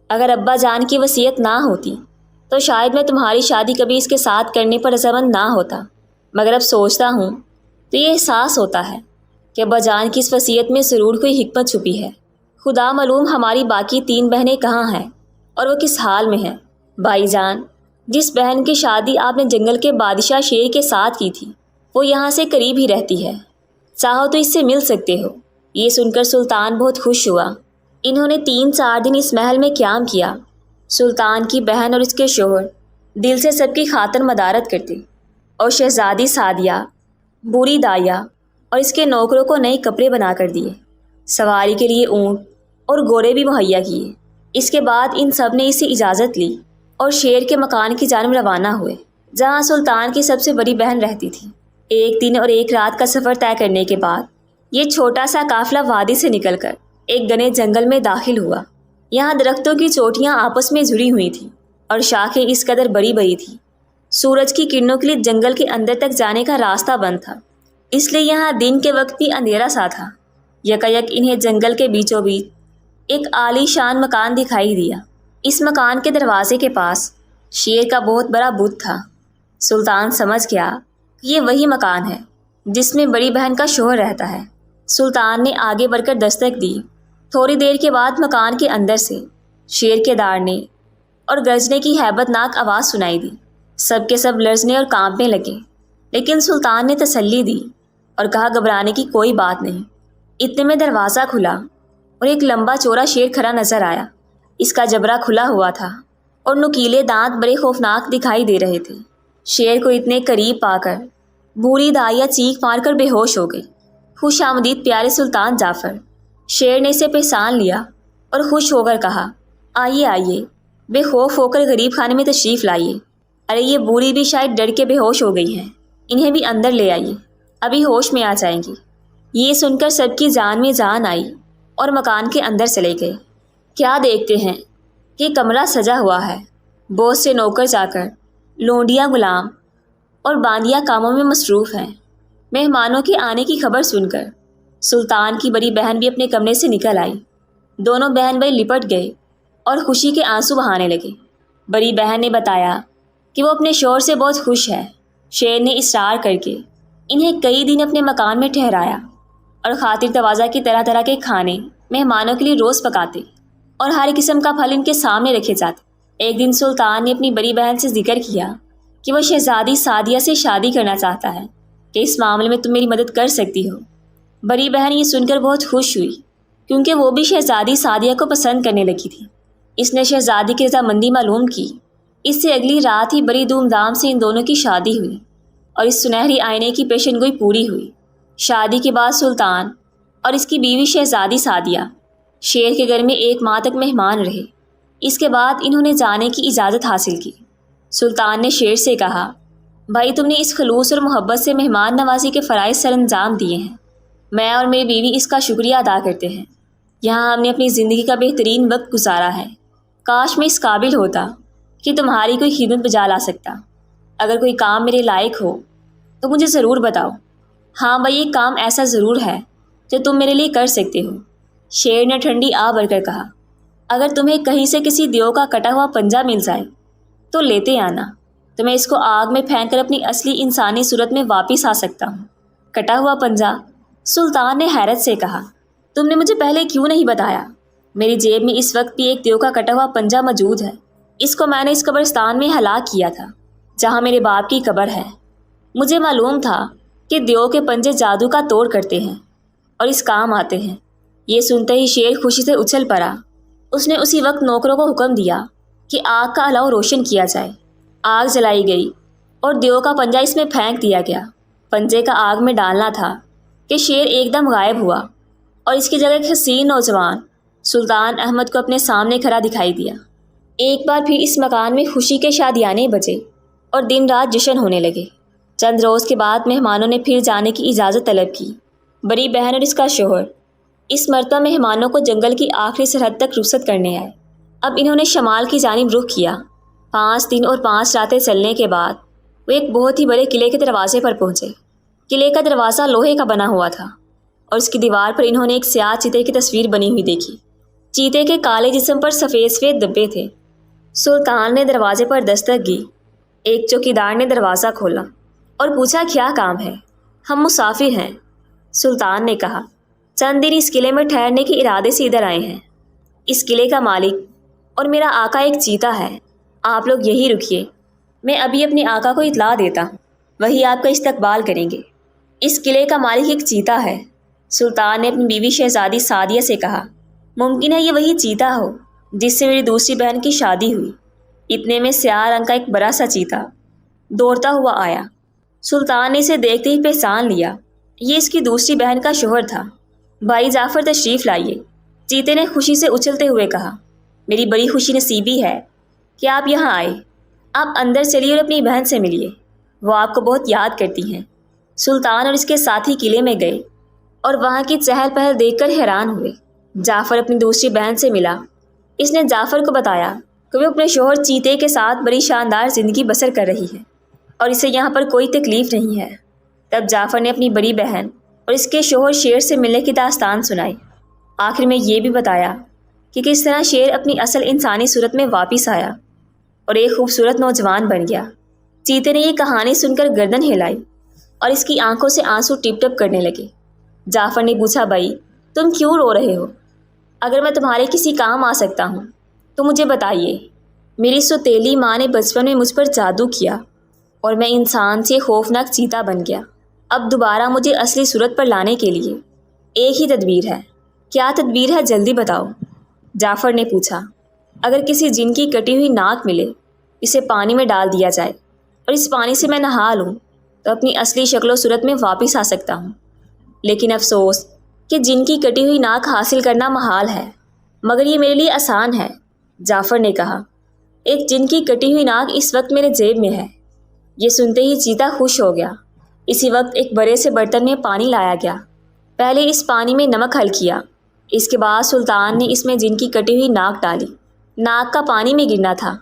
اگر ابا جان کی وصیت نہ ہوتی تو شاید میں تمہاری شادی کبھی اس کے ساتھ کرنے پر رضامند نہ ہوتا، مگر اب سوچتا ہوں تو یہ احساس ہوتا ہے کہ ابا جان کی اس وصیت میں ضرور کوئی حکمت چھپی ہے۔ خدا معلوم ہماری باقی 3 بہنیں کہاں ہیں اور وہ کس حال میں ہیں۔ بھائی جان، جس بہن کی شادی آپ نے جنگل کے بادشاہ شیر کے ساتھ کی تھی وہ یہاں سے قریب ہی رہتی ہے، چاہو تو اس سے مل سکتے ہو۔ یہ سن کر سلطان بہت خوش ہوا۔ انہوں نے 3-4 دن اس محل میں قیام کیا۔ سلطان کی بہن اور اس کے شوہر دل سے سب کی خاطر مدارت کرتے اور شہزادی سعدیہ، بوڑھی دائیا اور اس کے نوکروں کو نئے کپڑے بنا کر دیے، سواری کے لیے اونٹ اور گھوڑے بھی مہیا کیے۔ اس کے بعد ان سب نے اسے اجازت لی اور شیر کے مکان کی جانب روانہ ہوئے جہاں سلطان کی سب سے بڑی بہن رہتی تھی۔ 1 دن اور 1 رات کا سفر طے کرنے کے بعد یہ چھوٹا سا قافلہ وادی سے نکل کر ایک گھنے جنگل میں داخل ہوا۔ یہاں درختوں کی چوٹیاں آپس میں جڑی ہوئی تھیں اور شاخیں اس قدر بڑی بڑی تھیں سورج کی کرنوں کے لیے جنگل کے اندر تک جانے کا راستہ بند تھا، اس لیے یہاں دن کے وقت بھی اندھیرا سا تھا۔ یکایک انہیں جنگل کے بیچوں بیچ ایک عالی شان مکان دکھائی دیا۔ اس مکان کے دروازے کے پاس شیر کا بہت بڑا بت تھا۔ سلطان سمجھ گیا کہ یہ وہی مکان ہے جس میں بڑی بہن کا شوہر رہتا ہے۔ سلطان نے آگے بڑھ کر دستک دی۔ تھوڑی دیر کے بعد مکان کے اندر سے شیر کے داڑنے اور گرجنے کی ہیبت ناک آواز سنائی دی۔ سب کے سب لرزنے اور کانپنے لگے، لیکن سلطان نے تسلی دی اور کہا، گھبرانے کی کوئی بات نہیں۔ اتنے میں دروازہ کھلا اور ایک لمبا چوڑا شیر کھڑا نظر آیا۔ اس کا جبڑا کھلا ہوا تھا اور نکیلے دانت بڑے خوفناک دکھائی دے رہے تھے۔ شیر کو اتنے قریب پا کر بوڑھی دائیا چیخ مار کر بے ہوش ہو گئی۔ خوش آمدید پیارے سلطان جعفر۔ شیر نے اسے پہچان لیا اور خوش ہو کر کہا، آئیے آئیے، بے خوف ہو کر غریب خانے میں تشریف لائیے۔ ارے یہ بوڑھی بھی شاید ڈر کے بے ہوش ہو گئی ہیں، انہیں بھی اندر لے آئیے، ابھی ہوش میں آ جائیں گی۔ یہ سن کر سب کی جان میں جان آئی اور مکان کے اندر چلے گئے۔ کیا دیکھتے ہیں کہ کمرہ سجا ہوا ہے، بہت سے نوکر جا کر لونڈیاں غلام اور باندیاں کاموں میں مصروف ہیں۔ مہمانوں کے آنے کی خبر سن کر سلطان کی بڑی بہن بھی اپنے کمرے سے نکل آئی۔ دونوں بہن بھائی لپٹ گئے اور خوشی کے آنسو بہانے لگے۔ بڑی بہن نے بتایا کہ وہ اپنے شوہر سے بہت خوش ہے۔ شیر نے اصرار کر کے انہیں کئی دن اپنے مکان میں ٹھہرایا اور خاطر تواضع کی طرح طرح کے کھانے مہمانوں کے لیے روز پکاتے اور ہر قسم کا پھل ان کے سامنے رکھے جاتے۔ ایک دن سلطان نے اپنی بڑی بہن سے ذکر کیا کہ وہ شہزادی سعدیہ سے شادی کرنا چاہتا ہے، کہ اس معاملے میں تم میری مدد کر سکتی ہو۔ بڑی بہن یہ سن کر بہت خوش ہوئی کیونکہ وہ بھی شہزادی سعدیہ کو پسند کرنے لگی تھی۔ اس نے شہزادی کی رضامندی معلوم کی۔ اس سے اگلی رات ہی بڑی دھوم دھام سے ان دونوں کی شادی ہوئی اور اس سنہری آئینے کی پیشن گوئی پوری ہوئی۔ شادی کے بعد سلطان اور اس کی بیوی شہزادی سعدیہ شیر کے گھر میں 1 ماہ تک مہمان رہے۔ اس کے بعد انہوں نے جانے کی اجازت حاصل کی۔ سلطان نے شیر سے کہا، بھائی تم نے اس خلوص اور محبت سے مہمان نوازی کے فرائض سر انجام دیے ہیں، میں اور میری بیوی اس کا شکریہ ادا کرتے ہیں۔ یہاں ہم نے اپنی زندگی کا بہترین وقت گزارا ہے۔ کاش میں اس قابل ہوتا کہ تمہاری کوئی خدمت بجا لا سکتا۔ اگر کوئی کام میرے لائق ہو تو مجھے ضرور بتاؤ۔ ہاں بھائی، ایک کام ایسا ضرور ہے جو تم میرے لیے کر سکتے ہو، شیر نے ٹھنڈی آ بھر کر کہا۔ اگر تمہیں کہیں سے کسی دیو کا کٹا ہوا پنجہ مل جائے تو لیتے آنا، تو میں اس کو آگ میں پھینک کر اپنی اصلی انسانی صورت میں واپس آ سکتا ہوں۔ کٹا ہوا پنجہ؟ سلطان نے حیرت سے کہا، تم نے مجھے پہلے کیوں نہیں بتایا؟ میری جیب میں اس وقت بھی ایک دیو کا کٹا ہوا پنجہ موجود ہے۔ اس کو میں نے اس قبرستان میں ہلاک کیا تھا جہاں میرے باپ کی قبر ہے۔ مجھے معلوم تھا کہ دیو کے پنجے جادو کا توڑ کرتے ہیں اور اس کام آتے ہیں۔ یہ سنتے ہی شیر خوشی سے اچھل پڑا۔ اس نے اسی وقت نوکروں کو حکم دیا کہ آگ کا الاؤ روشن کیا جائے۔ آگ جلائی گئی اور دیو کا پنجہ اس میں پھینک دیا گیا۔ پنجے کا آگ میں ڈالنا تھا کہ شیر ایک دم غائب ہوا اور اس کی جگہ ایک حسین نوجوان سلطان احمد کو اپنے سامنے کھڑا دکھائی دیا۔ ایک بار پھر اس مکان میں خوشی کے شادیانے بجے اور دن رات جشن ہونے لگے۔ چند روز کے بعد مہمانوں نے پھر جانے کی اجازت طلب کی۔ بڑی بہن اور اس کا شوہر اس مرتبہ مہمانوں کو جنگل کی آخری سرحد تک رخصت کرنے آئے۔ اب انہوں نے شمال کی جانب رخ کیا۔ 5 دن اور 5 راتیں چلنے کے بعد وہ ایک بہت ہی بڑے قلعے کے دروازے پر پہنچے۔ قلعے کا دروازہ لوہے کا بنا ہوا تھا اور اس کی دیوار پر انہوں نے ایک سیاہ چیتے کی تصویر بنی ہوئی دیکھی۔ چیتے کے کالے جسم پر سفید سفید دبے تھے۔ سلطان نے دروازے پر دستک دی۔ ایک چوکیدار نے دروازہ کھولا اور پوچھا، کیا کام ہے؟ ہم مسافر ہیں، سلطان نے کہا، چند دن اس قلعے میں ٹھہرنے کے ارادے سے ادھر آئے ہیں۔ اس قلعے کا مالک اور میرا آقا ایک چیتا ہے، آپ لوگ یہی رکیے، میں ابھی اپنے آقا کو اطلاع دیتا ہوں، وہی آپ کا استقبال کریں گے۔ اس قلعے کا مالک ایک چیتا ہے، سلطان نے اپنی بیوی شہزادی سعدیہ سے کہا۔ ممکن ہے یہ وہی چیتا ہو جس سے میری دوسری بہن کی شادی ہوئی۔ اتنے میں سیاہ رنگ کا ایک بڑا سا چیتا دوڑتا ہوا آیا۔ سلطان نے اسے دیکھتے ہی پہچان لیا، یہ اس کی دوسری بہن کا شوہر تھا۔ بھائی جعفر تشریف لائیے، چیتے نے خوشی سے اچھلتے ہوئے کہا۔ میری بڑی خوشی نصیبی ہے کہ آپ یہاں آئے۔ آپ اندر چلیے اور اپنی بہن سے ملیے، وہ آپ کو بہت یاد کرتی ہیں۔ سلطان اور اس کے ساتھی قلعے میں گئے اور وہاں کی چہل پہل دیکھ کر حیران ہوئے۔ جعفر اپنی دوسری بہن سے ملا۔ اس نے جعفر کو بتایا کہ وہ اپنے شوہر چیتے کے ساتھ بڑی شاندار زندگی بسر کر رہی ہے اور اسے یہاں پر کوئی تکلیف نہیں ہے۔ تب جعفر نے اپنی بڑی بہن اور اس کے شوہر شیر سے ملنے کی داستان سنائی۔ آخر میں یہ بھی بتایا کہ کس طرح شیر اپنی اصل انسانی صورت میں واپس آیا اور ایک خوبصورت نوجوان بن گیا۔ چیتے نے یہ کہانی سن کر گردن ہلائی اور اس کی آنکھوں سے آنسو ٹپ ٹپ کرنے لگے۔ جعفر نے پوچھا، بھائی تم کیوں رو رہے ہو؟ اگر میں تمہارے کسی کام آ سکتا ہوں تو مجھے بتائیے۔ میری سوتیلی ماں نے بچپن میں مجھ پر جادو کیا اور میں انسان سے خوفناک چیتا بن گیا۔ اب دوبارہ مجھے اصلی صورت پر لانے کے لیے ایک ہی تدبیر ہے۔ کیا تدبیر ہے؟ جلدی بتاؤ، جعفر نے پوچھا۔ اگر کسی جن کی کٹی ہوئی ناک ملے، اسے پانی میں ڈال دیا جائے اور اس پانی سے میں نہا لوں تو اپنی اصلی شکل و صورت میں واپس آ سکتا ہوں۔ لیکن افسوس کہ جن کی کٹی ہوئی ناک حاصل کرنا محال ہے، مگر یہ میرے لیے آسان ہے، جعفر نے کہا۔ ایک جن کی کٹی ہوئی ناک اس وقت میرے جیب میں ہے۔ یہ سنتے ہی چیتا خوش ہو گیا۔ اسی وقت ایک بڑے سے برتن میں پانی لایا گیا۔ پہلے اس پانی میں نمک حل کیا، اس کے بعد سلطان نے اس میں جن کی کٹی ہوئی ناک ڈالی۔ ناک کا پانی میں گرنا تھا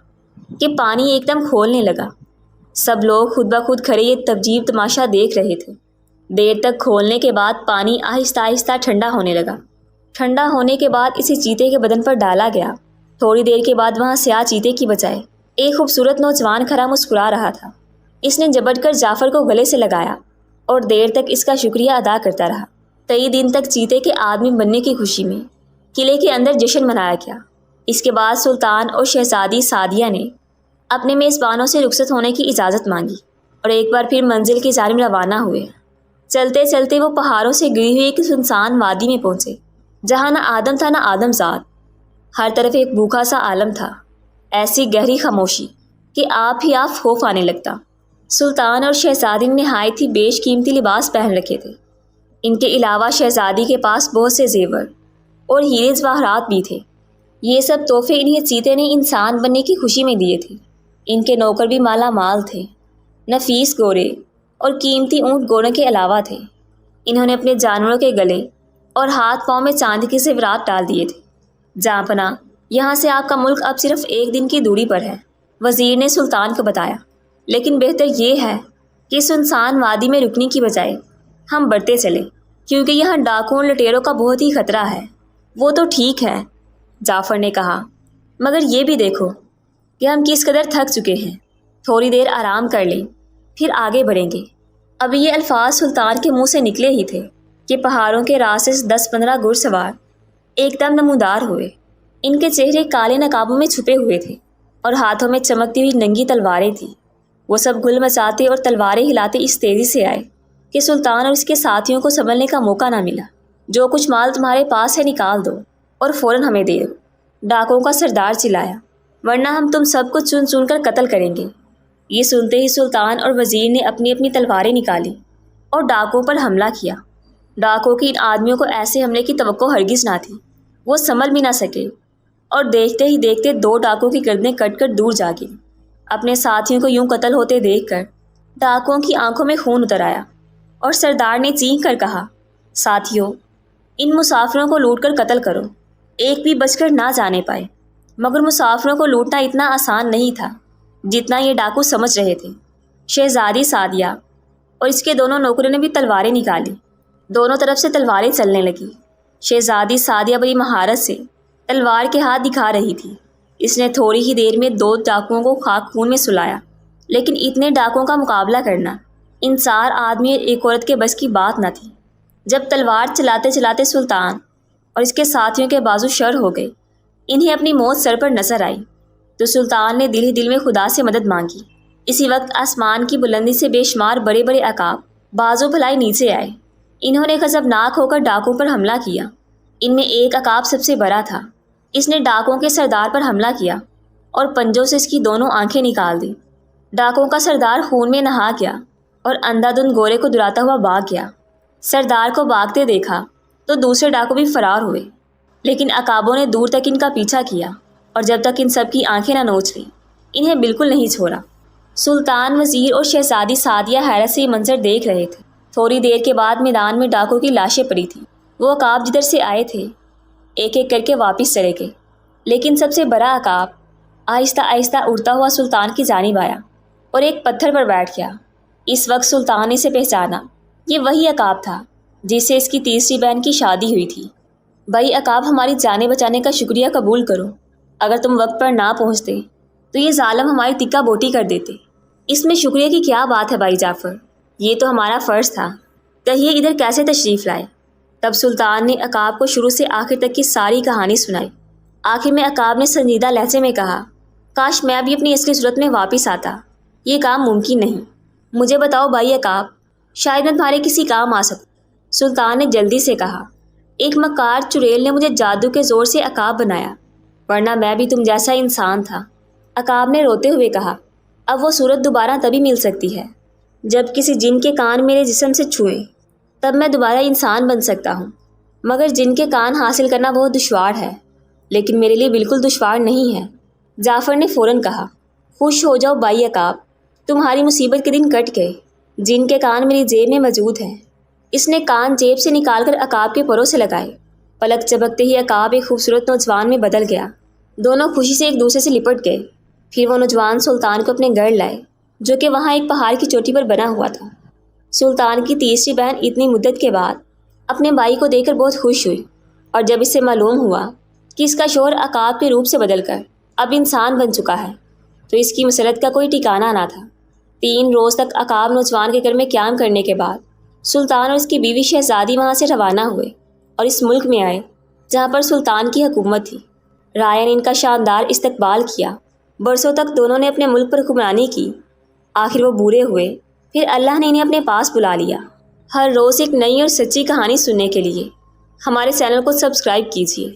کہ پانی ایک دم کھولنے لگا۔ سب لوگ خود بخود کھڑے یہ تجیب تماشا دیکھ رہے تھے۔ دیر تک کھولنے کے بعد پانی آہستہ آہستہ ٹھنڈا ہونے لگا۔ ٹھنڈا ہونے کے بعد اسے چیتے کے بدن پر ڈالا گیا۔ تھوڑی دیر کے بعد وہاں سیاہ چیتے کی بجائے ایک خوبصورت نوجوان کھڑا مسکرا رہا تھا۔ اس نے جبٹ کر جعفر کو گلے سے لگایا اور دیر تک اس کا شکریہ ادا کرتا رہا۔ کئی دن تک چیتے کے آدمی بننے کی خوشی میں قلعے کے اندر جشن منایا گیا۔ اس کے بعد سلطان اور شہزادی سعدیہ نے اپنے میزبانوں سے رخصت ہونے کی اجازت مانگی اور ایک بار پھر منزل کی جانب روانہ ہوئے۔ چلتے چلتے وہ پہاڑوں سے گری ہوئی ایک سنسان وادی میں پہنچے، جہاں نہ آدم تھا نہ آدم زاد۔ ہر طرف ایک بھوکا سا عالم تھا، ایسی گہری خاموشی کہ آپ ہی آپ خوف آنے لگتا۔ سلطان اور شہزادی نے نہایت ہی بیش قیمتی لباس پہن رکھے تھے۔ ان کے علاوہ شہزادی کے پاس بہت سے زیور اور ہیرے جواہرات بھی تھے۔ یہ سب تحفے انہیں چیتے نے انسان بننے کی خوشی میں دیے تھے۔ ان کے نوکر بھی مالا مال تھے، نفیس گھوڑے اور قیمتی اونٹ گھوڑوں کے علاوہ تھے۔ انہوں نے اپنے جانوروں کے گلے اور ہاتھ پاؤں میں چاندی کے زیورات ڈال دیے تھے۔ جہاں پناہ، یہاں سے آپ کا ملک اب صرف 1 دن کی دوری پر ہے، وزیر نے سلطان کو بتایا، لیکن بہتر یہ ہے کہ سنسان وادی میں رکنے کی بجائے ہم بڑھتے چلیں، کیونکہ یہاں ڈاکوں اور لٹیروں کا بہت ہی خطرہ ہے۔ وہ تو ٹھیک ہے، جعفر نے کہا، مگر یہ بھی دیکھو کہ ہم کس قدر تھک چکے ہیں۔ تھوڑی دیر آرام کر لیں، پھر آگے بڑھیں گے۔ ابھی یہ الفاظ سلطان کے منہ سے نکلے ہی تھے کہ پہاڑوں کے راستے سے 10-15 گھڑ سوار ایک دم نمودار ہوئے۔ ان کے چہرے کالے نقابوں میں چھپے ہوئے تھے اور ہاتھوں میں چمکتی ہوئی ننگی تلواریں تھیں۔ وہ سب گل مچاتے اور تلواریں ہلاتے اس تیزی سے آئے کہ سلطان اور اس کے ساتھیوں کو سنبھلنے کا موقع نہ ملا۔ جو کچھ مال تمہارے پاس ہے نکال دو اور فوراً ہمیں دے دو، ڈاکوں کا سردار چلایا، ورنہ ہم تم سب کو چن چن کر قتل کریں گے۔ یہ سنتے ہی سلطان اور وزیر نے اپنی اپنی تلواریں نکالی اور ڈاکوں پر حملہ کیا۔ ڈاکوں کی ان آدمیوں کو ایسے حملے کی توقع ہرگز نہ تھی۔ وہ سنبھل بھی نہ سکے اور دیکھتے ہی دیکھتے 2 ڈاکوں کی گردنیں کٹ کر دور جا گریں۔ اپنے ساتھیوں کو یوں قتل ہوتے دیکھ کر ڈاکوں کی آنکھوں میں خون اتر آیا اور سردار نے چینک کر کہا، ساتھیوں، ان مسافروں کو لوٹ کر قتل کرو، ایک بھی بچ کر نہ جانے پائے۔ مگر مسافروں کو لوٹنا اتنا آسان نہیں تھا جتنا یہ ڈاکو سمجھ رہے تھے۔ شہزادی سعدیہ اور اس کے دونوں نوکروں نے بھی تلواریں نکالی۔ دونوں طرف سے تلواریں چلنے لگیں۔ شہزادی سعدیہ بڑی مہارت سے تلوار کے ہاتھ دکھا رہی تھی۔ اس نے تھوڑی ہی دیر میں 2 ڈاکوؤں کو خاک خون میں سلایا، لیکن اتنے ڈاکوں کا مقابلہ کرنا ان 4 آدمی اور ایک عورت کے بس کی بات نہ تھی۔ جب تلوار چلاتے چلاتے سلطان اور اس کے ساتھیوں کے بازو شر ہو گئے، انہیں اپنی موت سر پر نظر آئی، تو سلطان نے دل ہی دل میں خدا سے مدد مانگی۔ اسی وقت آسمان کی بلندی سے بے شمار بڑے بڑے عقاب بازو بھلائی نیچے آئے۔ انہوں نے غضبناک ہو کر ڈاکوں پر حملہ کیا۔ ان میں ایک عقاب سب سے بڑا تھا۔ اس نے ڈاکوں کے سردار پر حملہ کیا اور پنجوں سے اس کی دونوں آنکھیں نکال دی۔ ڈاکوں کا سردار خون میں نہا گیا اور اندھا دھند گورے کو دلاتا ہوا بھاگ گیا۔ سردار کو بھاگتے دیکھا تو دوسرے ڈاکو بھی فرار ہوئے، لیکن عقابوں نے دور تک ان کا پیچھا کیا اور جب تک ان سب کی آنکھیں نہ نوچ لیں، انہیں بالکل نہیں چھوڑا۔ سلطان، وزیر اور شہزادی سعدیہ حیرت سے یہ منظر دیکھ رہے تھے۔ تھوڑی دیر کے بعد میدان میں ڈاکوں کی لاشیں پڑی تھیں۔ وہ عقاب جدھر سے آئے تھے ایک ایک کر کے واپس چلے گئے، لیکن سب سے بڑا عقاب آہستہ آہستہ اڑتا ہوا سلطان کی جانب آیا اور ایک پتھر پر بیٹھ گیا۔ اس وقت سلطان نے اسے پہچانا۔ یہ وہی عقاب تھا جس سے اس کی تیسری بہن کی شادی ہوئی تھی۔ بھائی عقاب، ہماری جانیں بچانے کا شکریہ قبول کرو۔ اگر تم وقت پر نہ پہنچتے تو یہ ظالم ہماری ٹکا بوٹی کر دیتے۔ اس میں شکریہ کی کیا بات ہے بھائی جعفر، یہ تو ہمارا فرض تھا۔ کہیے ادھر کیسے تشریف لائے؟ تب سلطان نے عقاب کو شروع سے آخر تک کی ساری کہانی سنائی۔ آخر میں عقاب نے سنجیدہ لہجے میں کہا، کاش میں بھی اپنی اصلی صورت میں واپس آتا، یہ کام ممکن نہیں۔ مجھے بتاؤ بھائی عقاب، شاید میں تمہارے کسی کام آ سکوں۔ سلطان نے جلدی سے کہا، ایک مکار چڑیل نے مجھے جادو کے زور سے عقاب بنایا، ورنہ میں بھی تم جیسا انسان تھا۔ عقاب نے روتے ہوئے کہا، اب وہ صورت دوبارہ تبھی مل سکتی ہے جب کسی جن کے کان میرے جسم سے چھوئیں، تب میں دوبارہ انسان بن سکتا ہوں۔ مگر جن کے کان حاصل کرنا بہت دشوار ہے، لیکن میرے لیے بالکل دشوار نہیں ہے۔ جعفر نے فوراً کہا، خوش ہو جاؤ بھائی عقاب، تمہاری مصیبت کے دن کٹ گئے۔ جن کے کان میری جیب میں موجود ہیں۔ اس نے کان جیب سے نکال کر عقاب کے پروں سے لگائے۔ پلک چبکتے ہی عقاب ایک خوبصورت نوجوان میں بدل گیا۔ دونوں خوشی سے ایک دوسرے سے لپٹ گئے۔ پھر وہ نوجوان سلطان کو اپنے گھر لائے، جو کہ وہاں ایک پہاڑ کی چوٹی پر بنا ہوا تھا۔ سلطان کی تیسری بہن اتنی مدت کے بعد اپنے بھائی کو دیکھ کر بہت خوش ہوئی، اور جب اس سے معلوم ہوا کہ اس کا شوہر عقاب کے روپ سے بدل کر اب انسان بن چکا ہے، تو اس کی مسرت کا کوئی ٹھکانہ نہ تھا۔ 3 روز تک عقاب نوجوان کے گھر میں قیام کرنے کے بعد سلطان اور اس کی بیوی شہزادی وہاں سے روانہ ہوئے اور اس ملک میں آئے جہاں پر سلطان کی حکومت تھی۔ رایا نے ان کا شاندار استقبال کیا۔ برسوں تک دونوں نے اپنے ملک پر حکمرانی کی۔ آخر وہ بوڑھے ہوئے، پھر اللہ نے انہیں اپنے پاس بلا لیا۔ ہر روز ایک نئی اور سچی کہانی سننے کے لیے ہمارے چینل کو سبسکرائب کیجیے۔